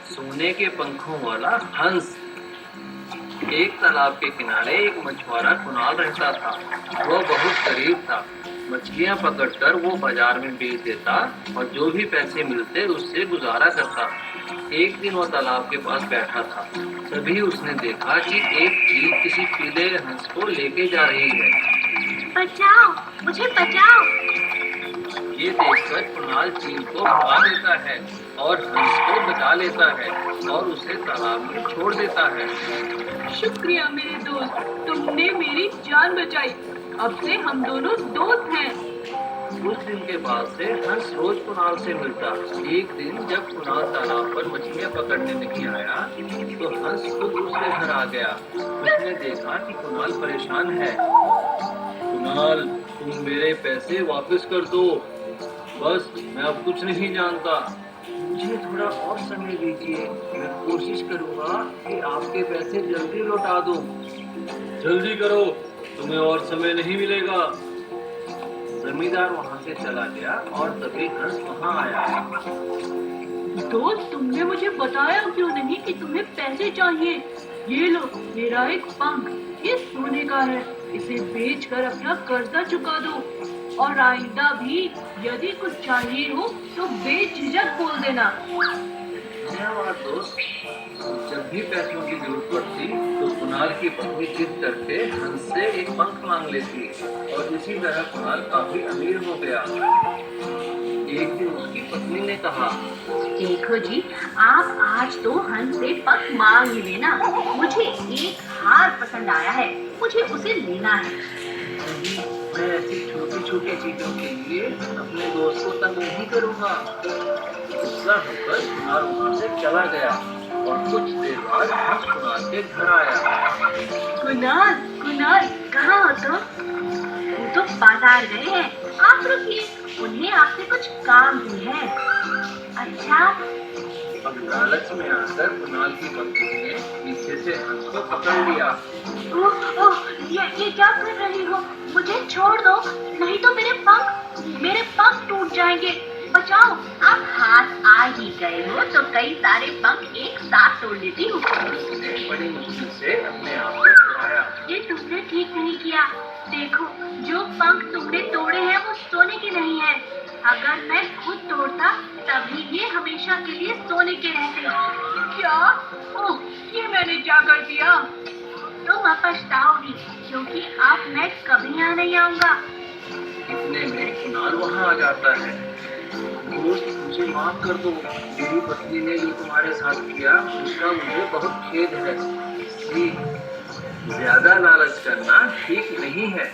सोने के पंखों वाला हंस। एक तालाब के किनारे एक मछुआरा कुणाल रहता था। वह बहुत गरीब था। मछलियां पकड़कर वो बाजार में बेच देता और जो भी पैसे मिलते उससे गुजारा करता। एक दिन वह तालाब के पास बैठा था। तभी उसने देखा कि एक चील किसी पीले हंस को लेके जा रही है। बचाओ, मुझे बचाओ। ये देखकर कुणाल चील को भगा देता है और हंस को बचा लेता है और उसे तालाब में छोड़ देता है। शुक्रिया मेरे दोस्त, तुमने मेरी जान बचाई। अब से हम दोनों दोस्त हैं। उस दिन के बाद से हंस रोज कुणाल से मिलता। एक दिन जब कुणाल तालाब पर मछलियां पकड़ने नहीं आया तो हंस खुद उसके घर आ गया। उसने देखा कि कुणाल परेशान है। कुणाल, तुम मेरे पैसे वापस कर दो। बस मैं अब कुछ नहीं जानता। मुझे थोड़ा और समय दीजिए। मैं कोशिश करूंगा कि आपके पैसे जल्दी लौटा दूं। जल्दी करो, तुम्हें और समय नहीं मिलेगा। जमींदार वहां से चला गया और तभी हंस वहां आया। दोस्त, तुमने मुझे बताया क्यों नहीं कि तुम्हें पैसे चाहिए? ये लो मेरा एक पंख, ये सोने का है। इसे बेचकर अपना कर्जा चुका दो और आइंदा भी यदि कुछ चाहिए हो तो बेझिझक बोल देना। धन्यवाद दोस्त। जब भी पैसों की जरूरत पड़ती तो कुणाल की पत्नी जिद करके हंस से एक पंख मांग लेती और इसी तरह कुणाल काफी अमीर हो गया। एक दिन उसकी पत्नी ने कहा, देखो जी, आप आज तो हंस से पंख मांग ही लेना। मुझे एक हार पसंद आया है, मुझे उसे लेना है। नहीं, मैं ऐसी छोटी छोटी चीजों के लिए अपने दोस्त को तंग नहीं करूंगा। गुस्सा होकर कुणाल वहां से चला गया और कुछ देर बाद हंस कुणाल के घर आया। कुणाल, कुणाल, कहाँ हो तुम? वो तो बाजार गए हैं। आप रुकिए, उन्हें आपसे कुछ काम भी है। अच्छा, अब लालच में आकर कुणाल की पत्नी ने पीछे से हंस को पकड़ लिया। ओह, ओह, ये क्या कर रही हो? मुझे छोड़ दो, नहीं तो मेरे पंख टूट जाएंगे। बचाओ, आप हाथ आ ही गए हो तो कई सारे पंख एक साथ तोड़ लेती हूँ। उसने बड़ी मुश्किल से अपने आप को छुड़ाया। ये तुमने ठीक नहीं किया। देखो, जो पंख तुमने तोड़े हैं वो सोने के नहीं है। अगर मैं खुद तोड़ता तभी ये हमेशा के लिए सोने के रहते। क्या? ओह, ये मैंने क्या कर दिया? तुम अब पछताओगी क्योंकि अब मैं कभी यहाँ नहीं आऊंगा। इतने में कुणाल वहां आ जाता है। दोस्त, मुझे माफ कर दो। मेरी पत्नी ने जो तुम्हारे साथ किया उसका मुझे बहुत खेद है। ज्यादा लालच करना ठीक नहीं है।